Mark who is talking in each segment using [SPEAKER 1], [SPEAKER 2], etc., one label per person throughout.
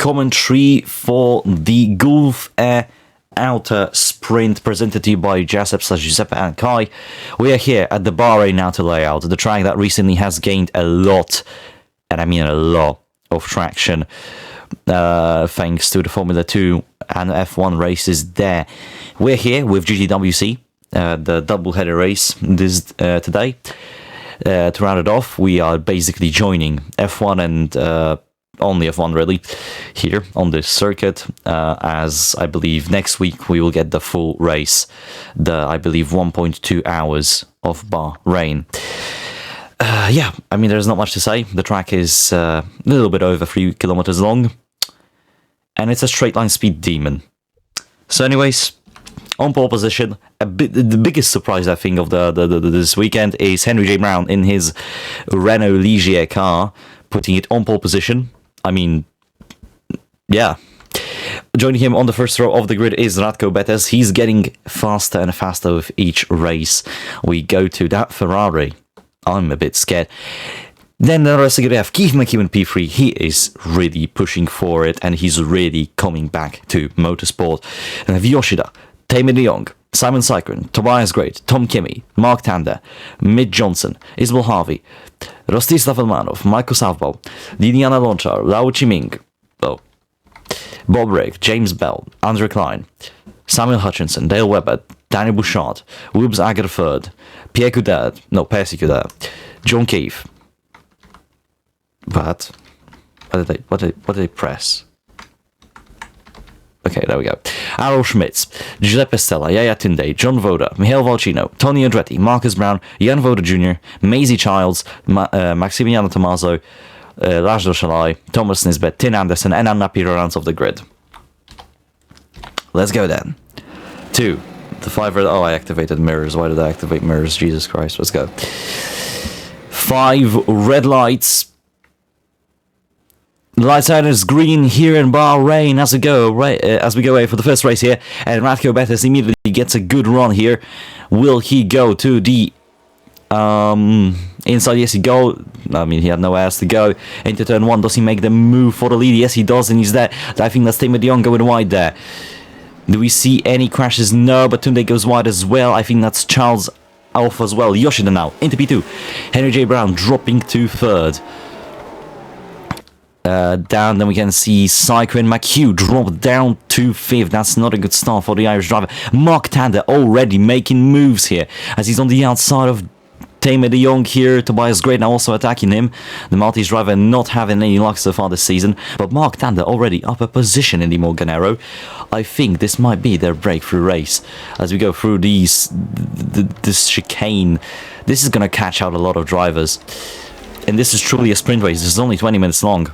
[SPEAKER 1] commentary for the Gulf Air Outer Sprint presented to you by Giuseppe and Kai. We are here at the Bahrain Outer Layout, the track that recently has gained a lot, and I mean a lot, of traction thanks to the Formula 2 and F1 races there. We're here with GTWC, the double-header race today. To round it off, we are basically joining F1 and only F1 really here on this circuit, as I believe next week we will get the full race, I believe 1.2 hours of Bahrain. Yeah, I mean there's not much to say. The track is a little bit over 3 kilometers long, and it's a straight line speed demon. So anyways, on pole position, the biggest surprise I think of this weekend is Henry J. Brown in his Renault Ligier car, putting it on pole position. I mean, yeah. Joining him on the first row of the grid is Radko Betes. He's getting faster and faster with each race we go to. That Ferrari, I'm a bit scared. Then the rest of the grid, we have Keith McHugh in P3. He is really pushing for it, and he's really coming back to motorsport. And we have Yoshida, Tamer de Jong, Simon Sykren, Tobias Great, Tom Kimmy, Mark Tander, Mick Johnson, Isabel Harvey, Rostislav Elmanov, Michael Southball, Didiana Lonchar, Lao Chiming, Bob Rick, James Bell, Andrew Klein, Samuel Hutchinson, Dale Webber, Daniel Bouchard, Woobs Agerford, Percy Coudert, John Keefe. But what did they press? Okay, there we go. Arrow Schmitz, Giuseppe Stella, Yaya Tunde, John Voda, Mihail Volchino, Tony Andretti, Marcus Brown, Jan Voda Jr., Maisie Childs, Maximiano Tommaso, Laszlo Shalai, Thomas Nisbet, Tin Anderson, and Anna Peter rounds of the grid. Let's go then. 2. The 5 red... Oh, I activated mirrors. Why did I activate mirrors? Jesus Christ. Let's go. 5 red lights. The light side is green here in Bahrain as we go away for the first race here, and Radko Betes immediately gets a good run here. Will he go to the inside? Yes, he go. I mean, he had nowhere else to go into turn 1. Does he make the move for the lead? Yes, he does, and he's there. I think that's Tamer de Jong going wide there. Do we see any crashes? No, but Tunde goes wide as well. I think that's Charles off as well. Yoshida now into P2. Henry J. Brown dropping to 3rd. Down, then we can see Sykren McHugh drop down to 5th. That's not a good start for the Irish driver. Mark Tander already making moves here as he's on the outside of Tamer de Jong here. Tobias Great now also attacking him. The Maltese driver not having any luck so far this season, but Mark Tander already up a position in the Morganero. I think this might be their breakthrough race as we go through this chicane. This is going to catch out a lot of drivers, and this is truly a sprint race. This is only 20 minutes long.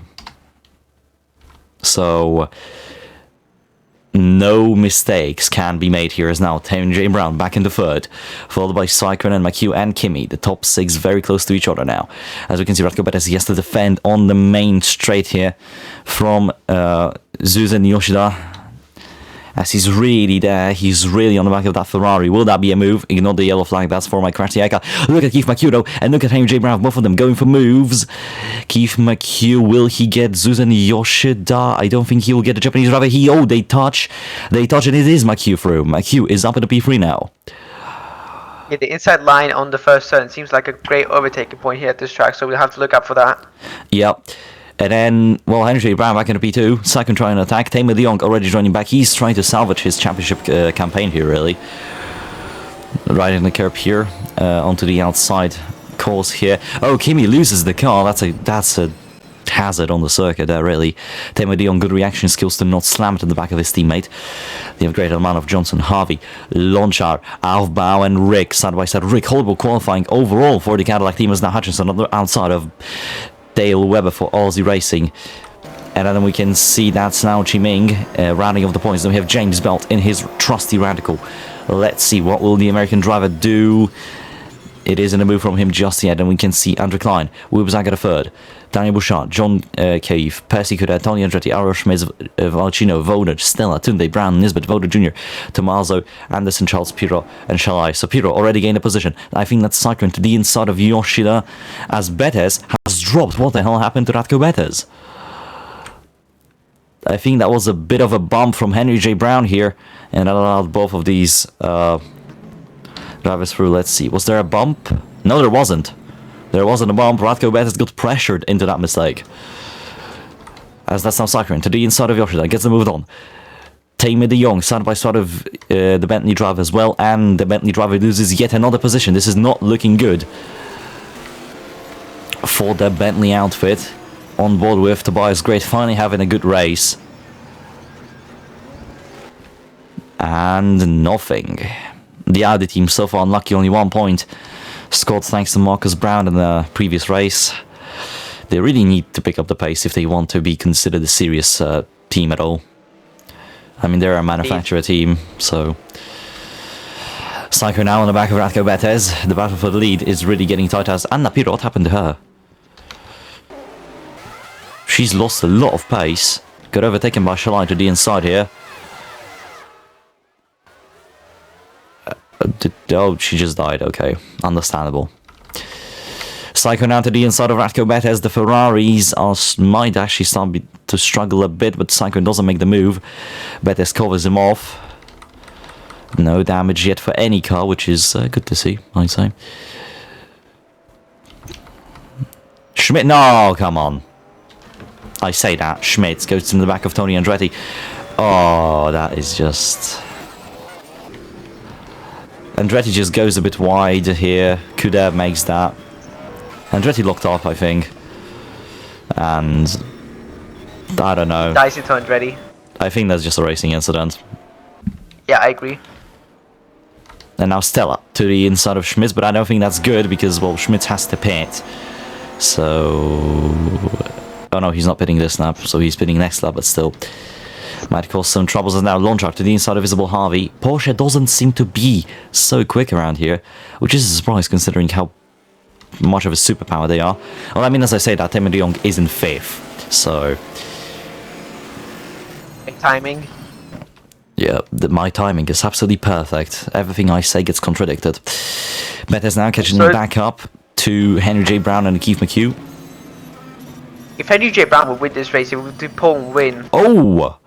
[SPEAKER 1] So, no mistakes can be made here as now Tamer J. Brown back into 3rd, followed by Sykren and McHugh and Kimmy. The top 6 very close to each other now. As we can see, Radko Betes has to defend on the main straight here from Susan Yoshida. As he's really there, he's really on the back of that Ferrari. Will that be a move? Ignore the yellow flag, that's for my Kratiaka. Look at Keith McHugh though, and look at Henry J. Brown, both of them going for moves. Keith McHugh, will he get Susan Yoshida? I don't think he will get the Japanese driver. They touch, and it is McHugh through. McHugh is up in the P3 now.
[SPEAKER 2] Yeah, the inside line on the first turn seems like a great overtaking point here at this track, so we'll have to look out for that.
[SPEAKER 1] Yep. And then, well, Henry J. Brown back in the P2. Sykren trying to attack. Tamer de Jong already joining back. He's trying to salvage his championship campaign here, really. Right in the curb here, onto the outside course here. Oh, Kimmy loses the car. That's a hazard on the circuit there, really. Tamer de Jong, good reaction skills to not slam it in the back of his teammate. They have great amount of Johnson, Harvey, Lonchar, Aufbau, and Rick side by side. Rick Holbrook qualifying overall for the Cadillac team as now Hutchinson on the outside of Dale Webber for Aussie Racing. And then we can see that's now Chiming rounding off the points. Then we have James Belt in his trusty Radical. Let's see, what will the American driver do? It isn't a move from him just yet, and we can see Andrew Klein, Woobzag at 3rd, Daniel Bouchard, John Cave, Percy Coudert, Tony Andretti, Aro Schmitz, Valcino, Voda, Stella, Tunde, Brown, Nisbet, Voda Jr., Tommaso, Anderson, Charles, Piro, and Shalai. So Piro already gained a position. I think that's Sykren to the inside of Yoshida, as Betes has dropped. What the hell happened to Radko Betes? I think that was a bit of a bump from Henry J. Brown here, and that allowed both of these drivers through. Let's see, was there a bump? No, there wasn't. There wasn't a bump. Radko Bettis got pressured into that mistake. As that's now cycling to the inside of Yoshida, gets the move on. Tammy de Jong, side by side of the Bentley driver as well, and the Bentley driver loses yet another position. This is not looking good for the Bentley outfit. On board with Tobias Great, finally having a good race. And nothing. The Audi team so far unlucky, only 1 point. Scored thanks to Marcus Brown in the previous race. They really need to pick up the pace if they want to be considered a serious team at all. I mean, they're a manufacturer team, so... Psycho now on the back of Radko Bettis. The battle for the lead is really getting tight as... Anna Piro, what happened to her? She's lost a lot of pace. Got overtaken by Shalai to the inside here. Oh, she just died. Okay, understandable. Psycho now to the inside of Radko Bettis. The Ferraris might actually start to struggle a bit, but Psycho doesn't make the move. Bettis covers him off. No damage yet for any car, which is good to see, I'd say. Schmidt, no, come on. I say that. Schmidt goes in the back of Tony Andretti. Oh, that is just... Andretti just goes a bit wide here. Kuder makes that. Andretti locked up, I think. And... I don't know.
[SPEAKER 2] Dice into Andretti.
[SPEAKER 1] I think that's just a racing incident.
[SPEAKER 2] Yeah, I agree.
[SPEAKER 1] And now Stella to the inside of Schmidt, but I don't think that's good because, well, Schmidt has to pit. So... Oh no, he's not pitting this lap, so he's pitting next lap, but still. Might cause some troubles as now Launchar to the inside of Visible Harvey. Porsche doesn't seem to be so quick around here, which is a surprise considering how much of a superpower they are. Well, I mean, as I say that, Tim de Jong is in 5th, so...
[SPEAKER 2] Timing.
[SPEAKER 1] Yeah, my timing is absolutely perfect. Everything I say gets contradicted. Bettis now catching back up to Henry J. Brown and Keith McHugh.
[SPEAKER 2] If Henry J. Brown would win this race, he would do pole and win.
[SPEAKER 1] Oh!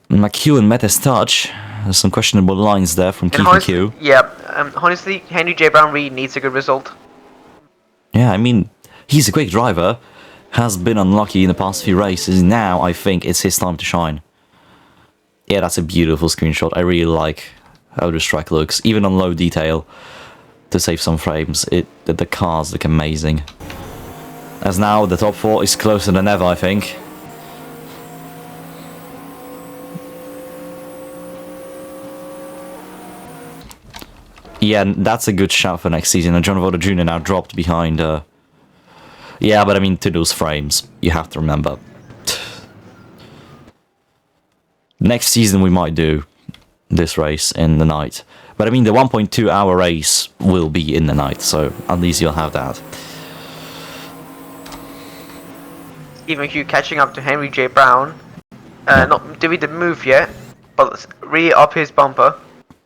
[SPEAKER 1] McHugh and Bettis touch. There's some questionable lines there from Keith McHugh.
[SPEAKER 2] Yeah, honestly, Henry J. Brown really needs a good result.
[SPEAKER 1] Yeah, I mean, he's a quick driver. Has been unlucky in the past few races. Now, I think it's his time to shine. Yeah, that's a beautiful screenshot. I really like how this track looks. Even on low detail, to save some frames, the cars look amazing. As now, the top 4 is closer than ever, I think. Yeah, that's a good shout for next season. And John Voda Jr. now dropped behind... Yeah, but I mean, to those frames, you have to remember. Next season we might do this race in the night. But I mean, the 1.2 hour race will be in the night, so at least you'll have that.
[SPEAKER 2] Even Hugh catching up to Henry J. Brown. Not doing the move yet, but really up his bumper.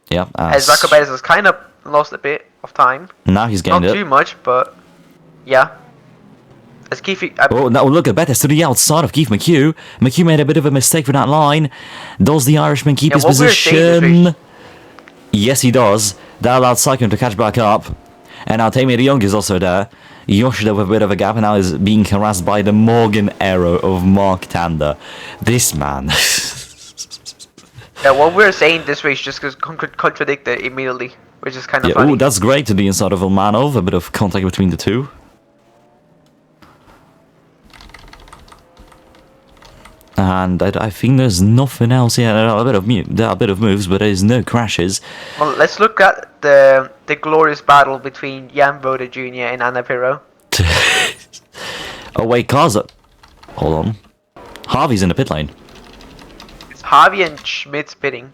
[SPEAKER 1] Yeah.
[SPEAKER 2] As Radko Bettis has kind of lost a bit of time.
[SPEAKER 1] Now he's gained it.
[SPEAKER 2] Not too much, but yeah. As Keith...
[SPEAKER 1] Oh, now look at Bettis to the outside of Keith McHugh. McHugh made a bit of a mistake with that line. Does the Irishman keep his position? Yes, he does. That allowed Cyclone to catch back up. And now Tammy de Jong is also there. Yoshida with a bit of a gap and now is being harassed by the Morgan arrow of Mark Tander. This man.
[SPEAKER 2] Yeah, what we're saying this race just gets contradicted immediately, which is kind of funny.
[SPEAKER 1] Oh, that's great to the inside of Ulmanov. A bit of contact between the two. And I think there's nothing else. Yeah, there are a bit of moves, but there's no crashes.
[SPEAKER 2] Well, let's look at the glorious battle between Jan Boda Jr. and Anna Pirro.
[SPEAKER 1] Oh wait, cars up. Hold on. Harvey's in the pit lane.
[SPEAKER 2] It's Harvey and Schmidt's pitting.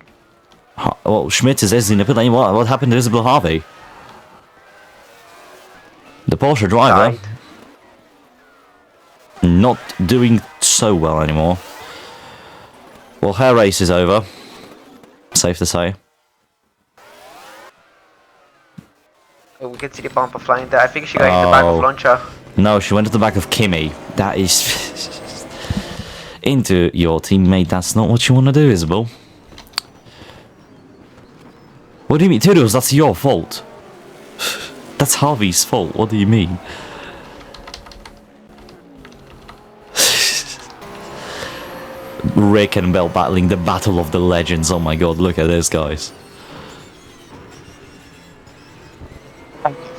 [SPEAKER 1] Well, Schmidt is in the pit lane. What happened to Isabel Harvey? The Porsche driver.
[SPEAKER 2] Died.
[SPEAKER 1] Not doing so well anymore. Well, her race is over. Safe to say.
[SPEAKER 2] Oh, we can see the bumper flying there. I think she got in the back of Launcher.
[SPEAKER 1] No, she went to the back of Kimi. That is... into your teammate. That's not what you want to do, Isabel. What do you mean? Toodles, that's your fault. That's Harvey's fault. What do you mean? Rick and Bell battling the Battle of the Legends. Oh my god, look at this, guys.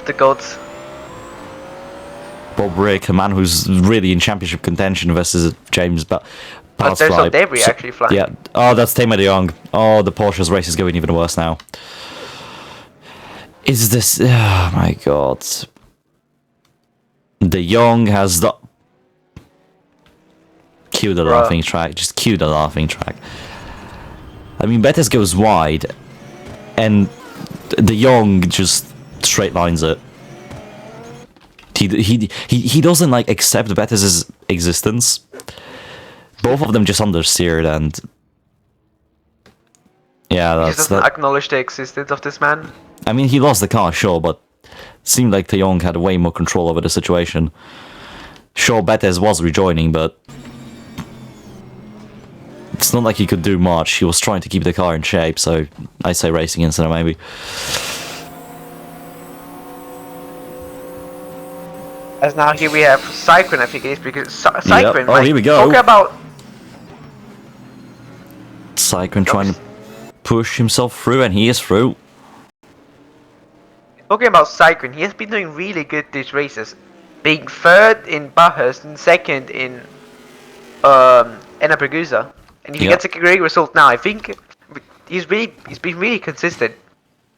[SPEAKER 2] The gods.
[SPEAKER 1] Bob Rick, a man who's really in championship contention versus James
[SPEAKER 2] But there's no debris actually flying.
[SPEAKER 1] Yeah. Oh, that's Tamer de Jong. Oh, the Porsche's race is going even worse now. Is this... Oh my god. De Jong has the... Cue the laughing track. Just cue the laughing track. I mean, Bettis goes wide. And De Jong just straight lines it. He doesn't like accept Bettis' existence. Both of them just understeered and yeah,
[SPEAKER 2] He
[SPEAKER 1] that's
[SPEAKER 2] just doesn't
[SPEAKER 1] that.
[SPEAKER 2] acknowledge the existence of this man.
[SPEAKER 1] I mean, he lost the car, sure, but it seemed like De Jong had way more control over the situation. Sure, Bettis was rejoining, but it's not like he could do much. He was trying to keep the car in shape, so I say racing incident maybe.
[SPEAKER 2] As now here we have Cyclone, I think it is, because Cyclone,
[SPEAKER 1] Yep. Oh, here we go.
[SPEAKER 2] talk about...
[SPEAKER 1] Cyclone trying to push himself through, and he is through.
[SPEAKER 2] Talking about Cyclone, he has been doing really good these races. Being third in Bathurst and second in Enna. And if he gets a great result now, I think he's been really consistent.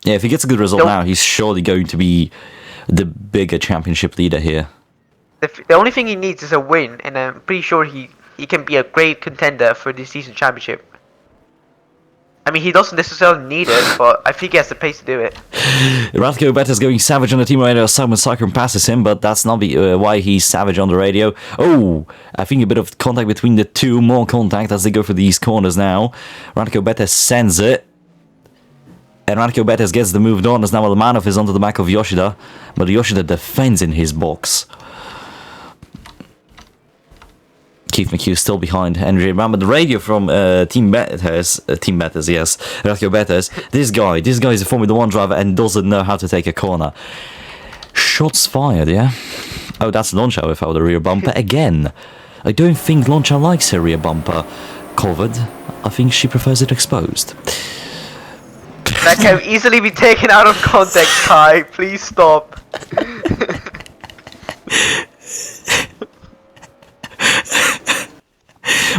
[SPEAKER 1] Yeah, if he gets a good result now, he's surely going to be the bigger championship leader here.
[SPEAKER 2] The only thing he needs is a win, and I'm pretty sure he can be a great contender for this season championship. I mean, he doesn't necessarily need it, but I think he has the pace to do it.
[SPEAKER 1] Radko Bettis going savage on the team radio. Simon Cyclone passes him, but that's not why he's savage on the radio. Oh, I think a bit of contact between the two. More contact as they go for these corners now. Radko Bettis sends it. And Radko Bettis gets the move on as now Almanov is onto the back of Yoshida. But Yoshida defends in his box. Keith McHugh still behind Henry. Remember the radio from Team Bettis, yes, Radko Bettis. This guy is a Formula 1 driver and doesn't know how to take a corner. Shots fired, yeah? Oh, that's Launcha without the rear bumper again. I don't think Launcha likes her rear bumper covered. I think she prefers it exposed.
[SPEAKER 2] That can easily be taken out of context, Kai. Please stop.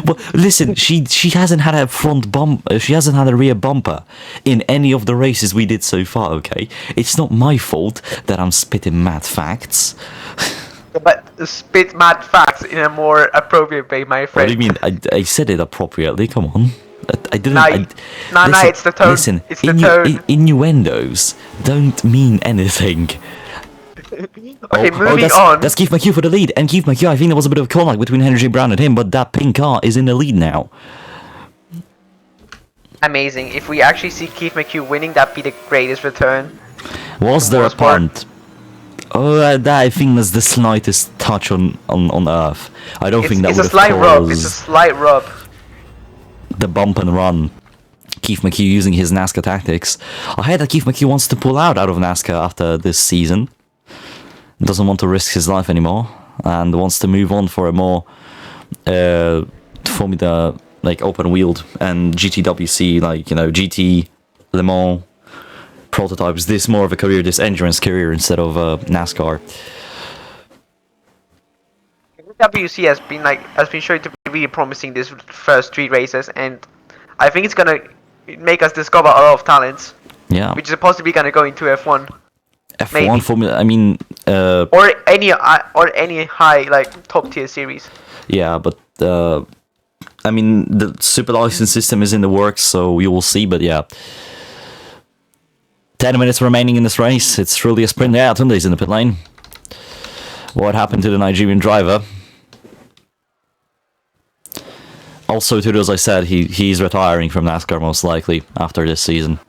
[SPEAKER 1] Well, listen, she hasn't had a front bump. She hasn't had a rear bumper in any of the races we did so far. Okay, it's not my fault that I'm spitting mad facts.
[SPEAKER 2] But spit mad facts in a more appropriate way, my friend.
[SPEAKER 1] What do you mean? I said it appropriately. Come on. I didn't.
[SPEAKER 2] No, it's the tone.
[SPEAKER 1] Listen,
[SPEAKER 2] it's the tone.
[SPEAKER 1] Innuendos don't mean anything.
[SPEAKER 2] Okay, moving on.
[SPEAKER 1] That's Keith McHugh for the lead. And Keith McHugh, I think there was a bit of contact between Henry J. Brown and him, but that pink car is in the lead now.
[SPEAKER 2] Amazing. If we actually see Keith McHugh winning, that'd be the greatest return.
[SPEAKER 1] Was there a punt? Oh, that I think that's the slightest touch on Earth. I don't think that would have caused...
[SPEAKER 2] It's a slight rub. It's a slight rub.
[SPEAKER 1] The bump and run. Keith McHugh using his NASCAR tactics. I heard that Keith McHugh wants to pull out of NASCAR after this season. Doesn't want to risk his life anymore. And wants to move on for a more Formula, like, open-wheeled and GTWC, like, you know, GT, Le Mans prototypes. This more of a career, this endurance career instead of NASCAR.
[SPEAKER 2] WC has been showing to be really promising this first 3 races, and I think it's gonna make us discover a lot of talents.
[SPEAKER 1] Yeah.
[SPEAKER 2] Which is possibly gonna go into F1.
[SPEAKER 1] F1
[SPEAKER 2] Maybe.
[SPEAKER 1] Formula, I mean...
[SPEAKER 2] or any high, like, top tier series.
[SPEAKER 1] Yeah, but I mean, the super license system is in the works, so we will see, but yeah. 10 minutes remaining in this race. It's truly a sprint. Yeah, Tunde's in the pit lane. What happened to the Nigerian driver? Also, to as I said, he's retiring from NASCAR most likely after this season.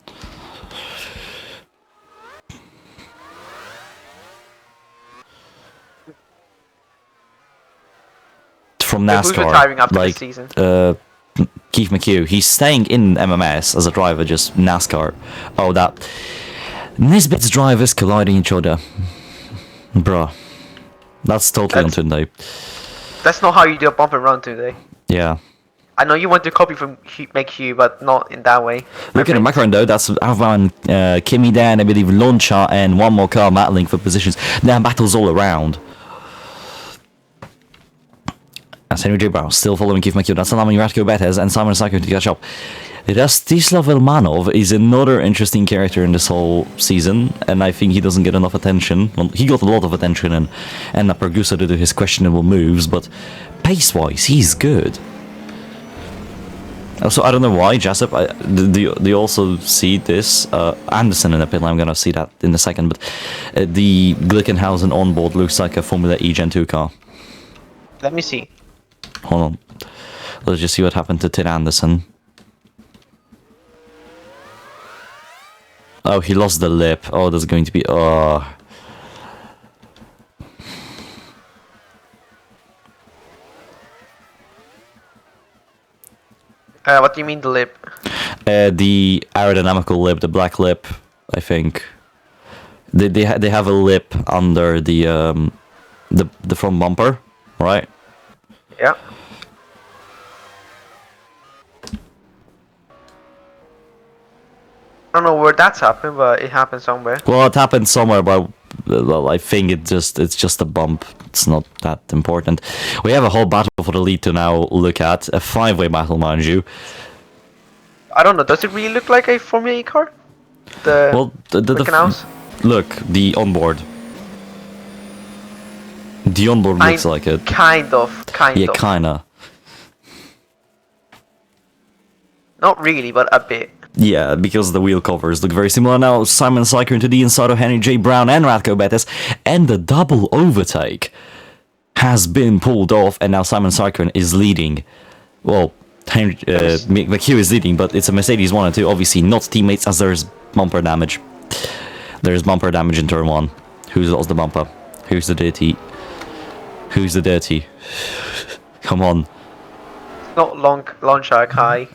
[SPEAKER 1] from
[SPEAKER 2] Who's
[SPEAKER 1] NASCAR.
[SPEAKER 2] retiring after
[SPEAKER 1] Like,
[SPEAKER 2] this season?
[SPEAKER 1] Keith McHugh. He's staying in MMS as a driver, just NASCAR. Oh, that. Nisbet's drivers colliding each other. Bruh. That's totally on Tunde.
[SPEAKER 2] That's not how you do a bump and run today.
[SPEAKER 1] Yeah.
[SPEAKER 2] I know you want to copy from McHugh, but not in that way.
[SPEAKER 1] Look at the McLaren though, that's Alvan, Kimi Dan, I believe Launcher, and one more car battling for positions. There are battles all around. As Henry J. Brown still following Keith McHugh, that's allowing Ratko Bethes and Simon Sakho to catch up. Rastislav Elmanov is another interesting character in this whole season, and I think he doesn't get enough attention. Well, he got a lot of attention and Pergusa due to his questionable moves, but pace-wise, he's good. Also, I don't know why, Jessup, do you also see this? Anderson in the pit lane, I'm going to see that in a second, but the Glickenhausen onboard looks like a Formula E Gen 2 car.
[SPEAKER 2] Let me see.
[SPEAKER 1] Hold on. Let's just see what happened to Tim Anderson. Oh, he lost the lip. Oh, there's going to be... Oh...
[SPEAKER 2] What do you mean the lip?
[SPEAKER 1] The aerodynamical lip, the black lip, I think. They have a lip under the front bumper, right?
[SPEAKER 2] Yeah. I don't know where that's happened, but it happened somewhere.
[SPEAKER 1] Well, it happened somewhere, but well, I think it's just a bump. It's not that important. We have a whole battle for the lead to now look at. A 5-way battle, mind you.
[SPEAKER 2] I don't know. Does it really look like a Formula E car?
[SPEAKER 1] Well, the
[SPEAKER 2] canals?
[SPEAKER 1] Look, the onboard. The onboard looks like it.
[SPEAKER 2] Kind of.
[SPEAKER 1] Yeah, kinda.
[SPEAKER 2] Not really, but a bit.
[SPEAKER 1] Yeah, because the wheel covers look very similar. Now Simon Syker to the inside of Henry J. Brown and Ratko Bethes, and the double overtake has been pulled off, and now Simon Syker is leading. Well, McHugh is leading, but it's a Mercedes 1 and 2, obviously not teammates, as there's bumper damage. There's bumper damage in turn 1. Who's lost the bumper? Who's the dirty? Who's the dirty? Come on.
[SPEAKER 2] It's not launch high.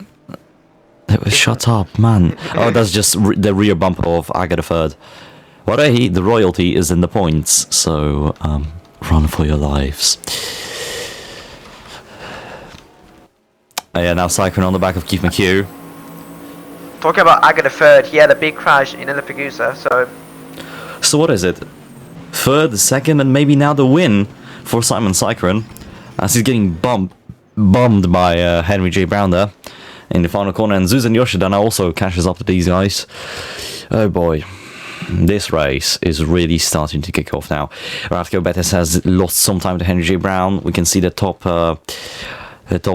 [SPEAKER 1] Shut up, man. Oh, that's just the rear bumper of Aga the Third. What the royalty is in the points, so run for your lives. Yeah, now cycling on the back of Keith McHugh.
[SPEAKER 2] Talking about Aga the Third, he had a big crash in Elafagusa, so...
[SPEAKER 1] So what is it? Third, second, and maybe now the win for Simon Sykeron, as he's getting bummed by Henry J. Brown there in the final corner, and Susan Yoshida now also catches up to these guys. Oh boy, this race is really starting to kick off now. Ratko Bethes has lost some time to Henry J. Brown. We can see the top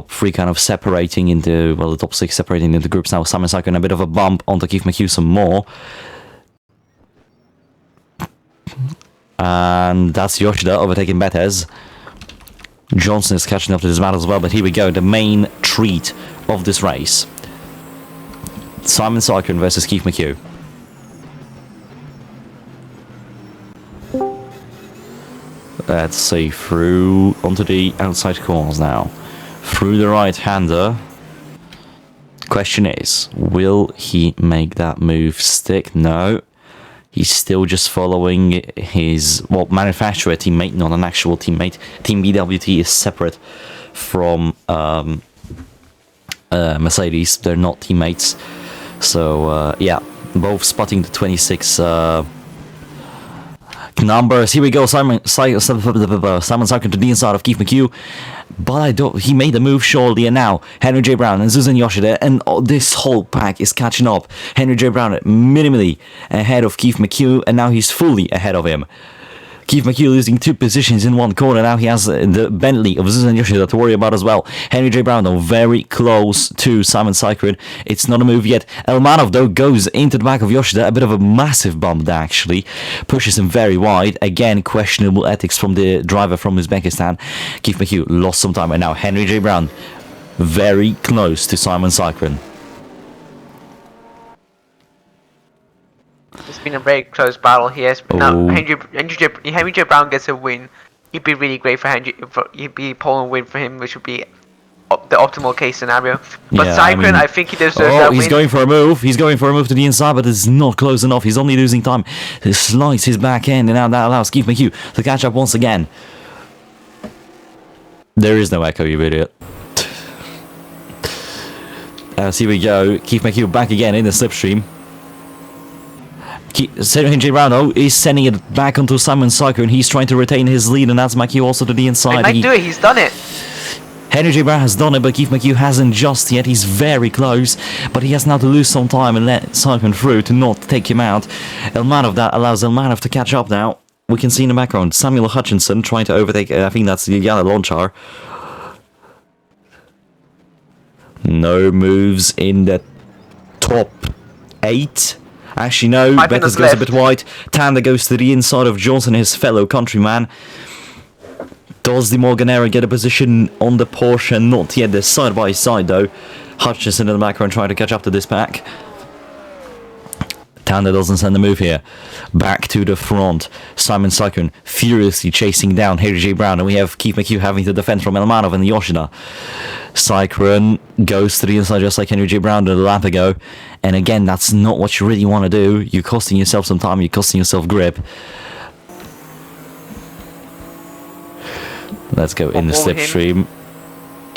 [SPEAKER 1] three kind of separating into, well, the top 6 separating into groups now. Simon Sykeron a bit of a bump onto Keith McHugh some more. And that's Yoshida overtaking Bethes. Johnson is catching up to this battle as well, but here we go, the main treat of this race. Simon Sykeron versus Keith McHugh. Let's see, through onto the outside corners now. Through the right-hander. Question is, will he make that move stick? No. He's still just following his, well, manufacturer teammate, not an actual teammate. Team BWT is separate from Mercedes. They're not teammates. So, yeah, both spotting the 26 numbers. Here we go, Simon Sykeron to the inside of Keith McHugh. But he made the move surely, and now Henry J. Brown and Susan Yoshida, and this whole pack is catching up. Henry J. Brown minimally ahead of Keith McHugh, and now he's fully ahead of him. Keith McHugh losing 2 positions in one corner. Now he has the Bentley of Susan Yoshida to worry about as well. Henry J. Brown, though, very close to Simon Sykeron. It's not a move yet. Elmanov, though, goes into the back of Yoshida. A bit of a massive bump, actually. Pushes him very wide. Again, questionable ethics from the driver from Uzbekistan. Keith McHugh lost some time. And now Henry J. Brown, very close to Simon Sykeron.
[SPEAKER 2] It's been a very close battle here. Now Henry J. Brown gets a win. it'd be really great for Henry. It'd be pole and win for him, which would be the optimal case scenario. But
[SPEAKER 1] Yeah,
[SPEAKER 2] Cyclone, I think he deserves that
[SPEAKER 1] Oh, he's
[SPEAKER 2] win.
[SPEAKER 1] going for a move. He's going for a move to the inside, but it's not close enough. He's only losing time. He slides his back end, and now that allows Keith McHugh to catch up once again. There is no echo, you idiot. Here we go. Keith McHugh back again in the slipstream. Henry Brown, though, is sending it back onto Simon Cyclone. He's trying to retain his lead, and that's McHugh also to the inside.
[SPEAKER 2] He might do it. He's done it.
[SPEAKER 1] Henry J. Brown has done it, but Keith McHugh hasn't just yet. He's very close, but he has now to lose some time and let Cyclone through to not take him out. Elmanov, that allows Elmanov to catch up now. We can see in the background Samuel Hutchinson trying to overtake, I think that's Yana Lonchar. No moves in the top 8. Actually, no, Bettis goes a bit wide. Tanda goes to the inside of Johnson, his fellow countryman. Does the Morganera get a position on the Porsche? Not yet. They're side by side though. Hutchinson in the background trying to catch up to this pack. Tanda doesn't send the move here. Back to the front. Simon Cyclone furiously chasing down Henry J. Brown, and we have Keith McHugh having to defend from Elmanov and Yoshida. Cyclone goes to the inside just like Henry J. Brown did a lap ago. And again, that's not what you really want to do. You're costing yourself some time. You're costing yourself grip. Let's go in the slipstream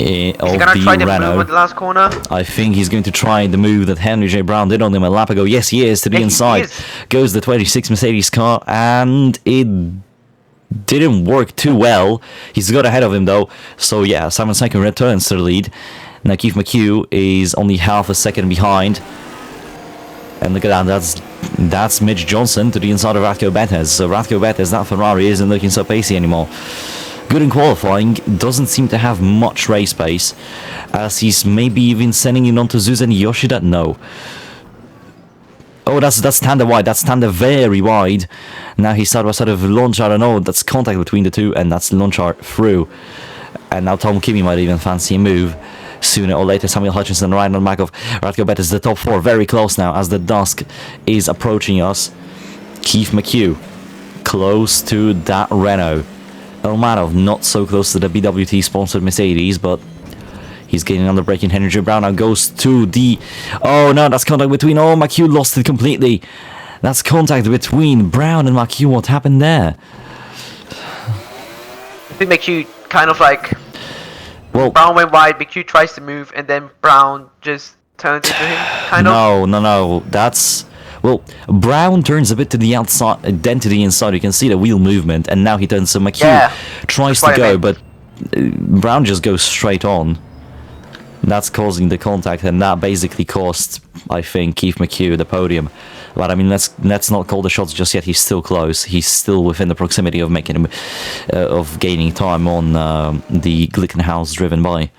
[SPEAKER 1] of
[SPEAKER 2] Is he gonna try the move
[SPEAKER 1] Renault.
[SPEAKER 2] at the last corner?
[SPEAKER 1] I think he's going to try the move that Henry J. Brown did on him a lap ago. Yes, he is, to the
[SPEAKER 2] Yeah, he
[SPEAKER 1] inside.
[SPEAKER 2] is.
[SPEAKER 1] Goes the 26 Mercedes car, and it didn't work too well. He's got ahead of him, though. So, yeah, Simon Cyclone returns to the lead. Now, Keith McHugh is only half a second behind. And look at that, that's Mitch Johnson to the inside of Radko Bettis. So, Radko Bettis, that Ferrari isn't looking so pacey anymore. Good in qualifying, doesn't seem to have much race pace, as he's maybe even sending it on to Susan Yoshida. No. Oh, that's Tanda wide. That's Tanda very wide. Now he's side by side of Lonchar. I know that's contact between the two, and that's Lonchar through. And now Tom Kimi might even fancy a move. Sooner or later, Samuel Hutchinson right on the back of Radko Bettis. The top 4 very close now as the dusk is approaching us. Keith McHugh close to that Renault. Elmanov not so close to the BWT sponsored Mercedes, but he's getting on the braking. Henry J. Brown now goes to the... Oh no, that's contact between... Oh, McHugh lost it completely. That's contact between Brown and McHugh. What happened there?
[SPEAKER 2] I think McHugh kind of like...
[SPEAKER 1] Well,
[SPEAKER 2] Brown went wide, McHugh tries to move, and then Brown just turns into him, kind of.
[SPEAKER 1] No. That's... Well, Brown turns a bit to the outside, then to the inside. You can see the wheel movement, and now he turns. So McHugh tries to go, but Brown just goes straight on. That's causing the contact, and that basically cost, I think, Keith McHugh the podium. But I mean, let's not call the shots just yet. He's still close. He's still within the proximity of making him, of gaining time on the Glickenhaus driven by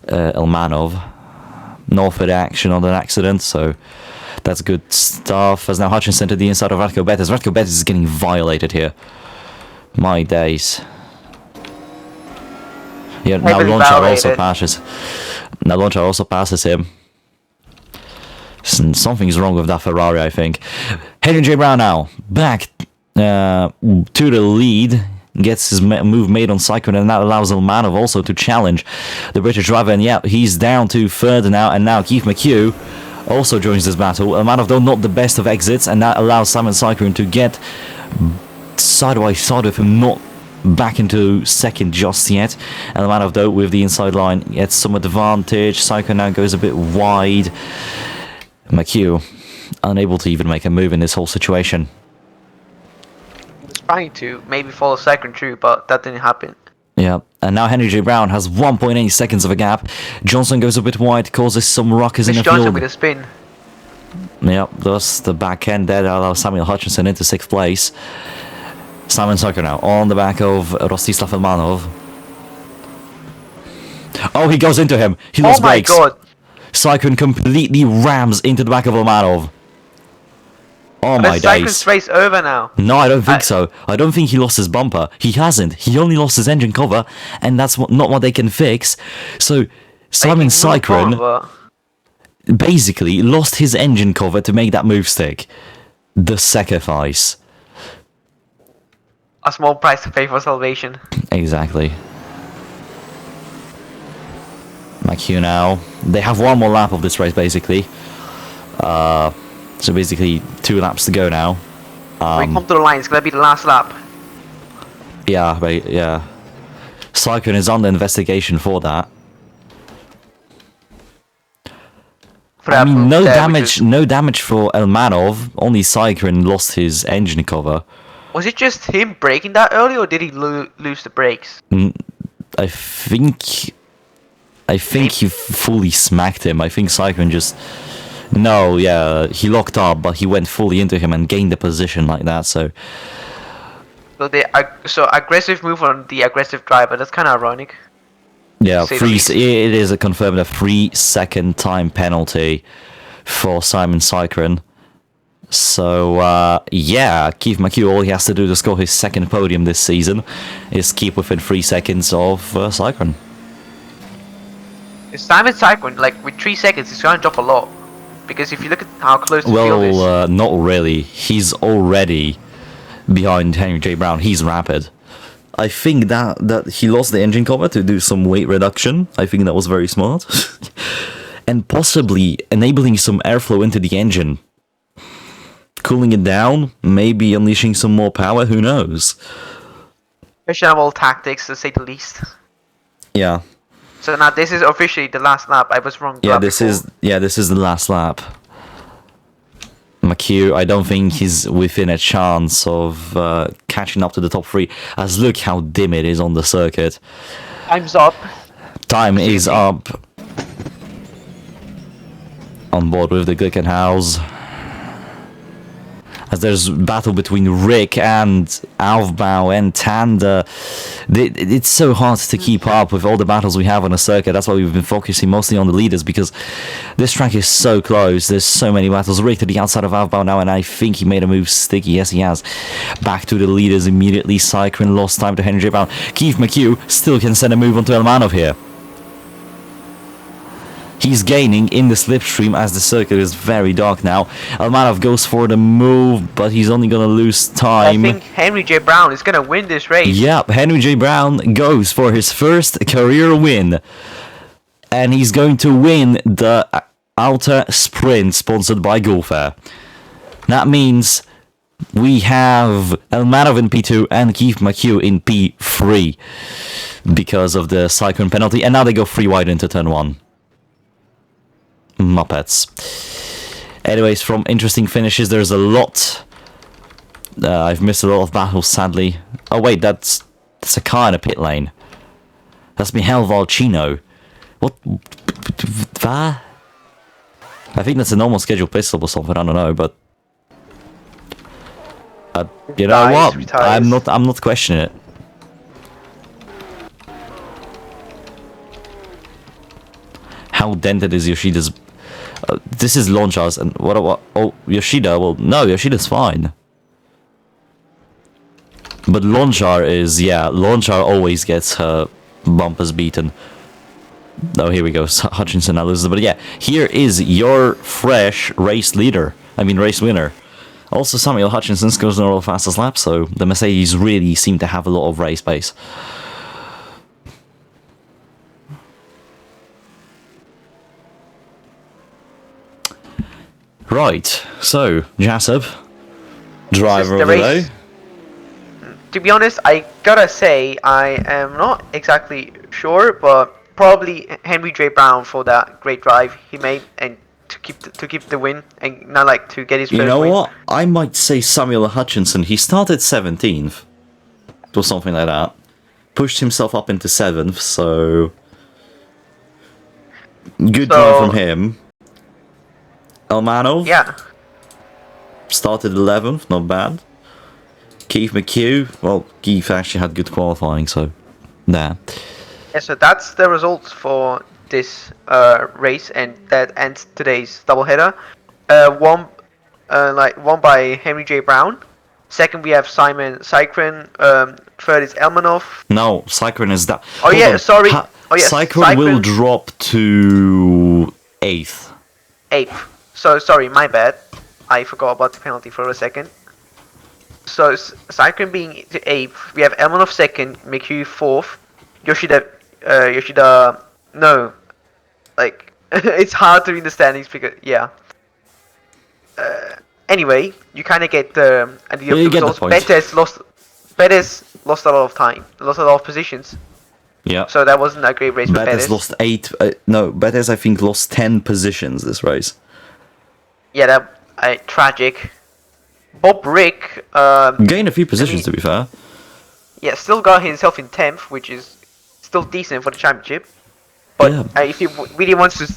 [SPEAKER 1] Elmanov. No further action on an accident, so. That's good stuff. As now Hutchinson to the inside of Radko Bettis. Radko Bettis is getting violated here. My days. Yeah, now Lonchar also passes. Now Lonchar also passes him. Something's wrong with that Ferrari, I think. Henry J. Brown now back to the lead. Gets his move made on Cyclone, and that allows Elmanov also to challenge the British driver. And yeah, he's down to third now. And now Keith McHugh also joins this battle. Elmanov, though, not the best of exits, and that allows Simon Cyclone to get side by side with him, not back into second just yet. Elmanov, though, with the inside line, gets some advantage. Cyclone now goes a bit wide. McHugh, unable to even make a move in this whole situation.
[SPEAKER 2] Trying to maybe follow Cyclone through, but that didn't happen.
[SPEAKER 1] Yeah, and now Henry J. Brown has 1.8 seconds of a gap. Johnson goes a bit wide, causes some ruckus in the
[SPEAKER 2] Johnson
[SPEAKER 1] field.
[SPEAKER 2] with a spin.
[SPEAKER 1] Yeah, thus the back end there allows Samuel Hutchinson into 6th place. Simon Cyclone now on the back of Rostislav Elmanov. Oh, he goes into him. He lost brakes.
[SPEAKER 2] Oh my god.
[SPEAKER 1] Cyclone completely rams into the back of Elmanov. Oh my days.
[SPEAKER 2] Cyclone's race over now.
[SPEAKER 1] No, I don't think so. I don't think he lost his bumper. He hasn't. He only lost his engine cover, and that's not what they can fix. So, Simon Cyclone basically lost his engine cover to make that move stick. The sacrifice.
[SPEAKER 2] a small price to pay for salvation.
[SPEAKER 1] Exactly. McHugh now. They have one more lap of this race, basically. So basically 2 laps to go now.
[SPEAKER 2] We come to the line, it's gonna be the last lap.
[SPEAKER 1] Yeah, yeah. Cyclone is under investigation for that. I mean, no damage for Elmanov. Only Cyclone lost his engine cover.
[SPEAKER 2] Was it just him braking that early, or did he lose the brakes?
[SPEAKER 1] I think he fully smacked him. I think Cyclone just... No, yeah, he locked up, but he went fully into him and gained the position like that, so...
[SPEAKER 2] So aggressive move on the aggressive driver, that's kind of ironic.
[SPEAKER 1] Yeah, it is a confirmed a 3-second time penalty for Simon Cyclone. So, yeah, Keith McHugh, all he has to do to score his second podium this season is keep within 3 seconds of Cyclone.
[SPEAKER 2] Simon Cyclone, like, with 3 seconds, he's going to drop a lot. Because if you look at how close the field is...
[SPEAKER 1] Well, not really. He's already behind Henry J. Brown. He's rapid. I think that he lost the engine cover to do some weight reduction. I think that was very smart. And possibly enabling some airflow into the engine. Cooling it down, maybe unleashing some more power, who knows?
[SPEAKER 2] Questionable tactics, to say the least.
[SPEAKER 1] Yeah.
[SPEAKER 2] So now this is officially the last lap. I was wrong.
[SPEAKER 1] Yeah, this is the last lap. McHugh, I don't think he's within a chance of catching up to the top 3. As look how dim it is on the circuit.
[SPEAKER 2] Time's up.
[SPEAKER 1] Time is up. On board with the Glickenhaus. As there's battle between Rick and Aufbau and Tanda. It's so hard to keep up with all the battles we have on the circuit. That's why we've been focusing mostly on the leaders, because this track is so close. There's so many battles. Rick to the outside of Aufbau now, and I think he made a move sticky. Yes, he has. Back to the leaders immediately. Cyclone lost time to Henry J. Brown. Keith McHugh still can send a move onto Elmanov here. He's gaining in the slipstream as the circuit is very dark now. Elmanov goes for the move, but he's only going to lose time.
[SPEAKER 2] I think Henry J. Brown is going to win this race.
[SPEAKER 1] Yep, Henry J. Brown goes for his first career win. And he's going to win the Outer Sprint sponsored by Gulfair. That means we have Elmanov in P2 and Keith McHugh in P3 because of the Cyclone penalty. And now they go 3 wide into turn 1. Muppets. Anyways, from interesting finishes, there's a lot. I've missed a lot of battles, sadly. Oh wait, that's a car in a pit lane. That's Mihail Valchino. What? I think that's a normal scheduled pit stop or something. I don't know, but you know what?
[SPEAKER 2] Retires.
[SPEAKER 1] I'm not questioning it. How dented is Yoshida's? This is Lonchar's, and what? Oh, Yoshida. Well, no, Yoshida's fine. But Lonchar is, yeah, Lonchar always gets her bumpers beaten. Oh, here we go. Hutchinson now loses, but yeah, here is your fresh race leader. I mean, race winner. Also, Samuel Hutchinson scores the world fastest lap, so the Mercedes really seem to have a lot of race pace. Right, so, Jasip, driver of the day.
[SPEAKER 2] To be honest, I gotta say, I am not exactly sure, but probably Henry J. Brown for that great drive he made and to keep the win and not like to get his first win.
[SPEAKER 1] You know what? I might say Samuel Hutchinson. He started 17th or something like that. Pushed himself up into 7th, so good drive from him. Elmanov?
[SPEAKER 2] Yeah.
[SPEAKER 1] Started 11th, not bad. Keith McHugh? Well, Keith actually had good qualifying, so there.
[SPEAKER 2] Yeah, so that's the results for this race, and that ends today's doubleheader. Won by Henry J. Brown. Second, we have Simon Cyclone. Third is Elmanov.
[SPEAKER 1] No, Cyclone is that.
[SPEAKER 2] Oh yeah, sorry.
[SPEAKER 1] Cyclone will drop to 8th.
[SPEAKER 2] 8th. So sorry, my bad. I forgot about the penalty for a second. So Cyclone being 8th, we have Elmonov 2nd, Miku 4th, Yoshida, no, like it's hard to read the standings because yeah. Anyway, you kind of get the idea of
[SPEAKER 1] You
[SPEAKER 2] the
[SPEAKER 1] get the
[SPEAKER 2] results.
[SPEAKER 1] point.
[SPEAKER 2] Bettis lost a lot of time, lost a lot of positions.
[SPEAKER 1] Yeah.
[SPEAKER 2] So that wasn't a great race for
[SPEAKER 1] Bettis
[SPEAKER 2] Bettis.
[SPEAKER 1] lost 8. No, Bettis I think lost 10 positions this race.
[SPEAKER 2] Yeah, that tragic. Bob Rick,
[SPEAKER 1] Gained a few positions to be fair.
[SPEAKER 2] yeah, still got himself in 10th, which is still decent for the championship. But
[SPEAKER 1] Yeah.
[SPEAKER 2] if he really wants to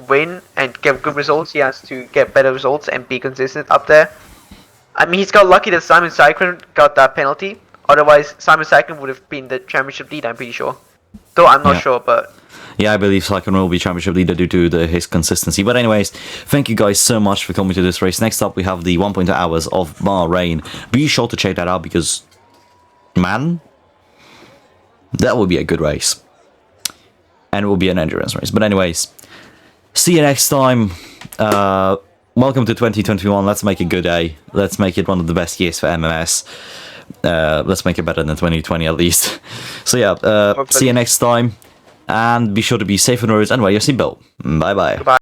[SPEAKER 2] win and get good results, he has to get better results and be consistent up there. I mean, he's got lucky that Simon Cyclone got that penalty. Otherwise, Simon Cyclone would have been the championship leader, I'm pretty sure. Though I'm not
[SPEAKER 1] Yeah.
[SPEAKER 2] sure, but
[SPEAKER 1] Yeah, I believe Cyclone will be championship leader due to his consistency. But anyways, thank you guys so much for coming to this race. Next up, we have the 1.2 hours of Bahrain. Be sure to check that out because, man, that will be a good race. And it will be an endurance race. But anyways, see you next time. Welcome to 2021. Let's make a good day. Let's make it one of the best years for MMS. Let's make it better than 2020 at least. So yeah, see you next time. And be sure to be safe on the roads and wear your seatbelt. Bye bye.
[SPEAKER 2] goodbye.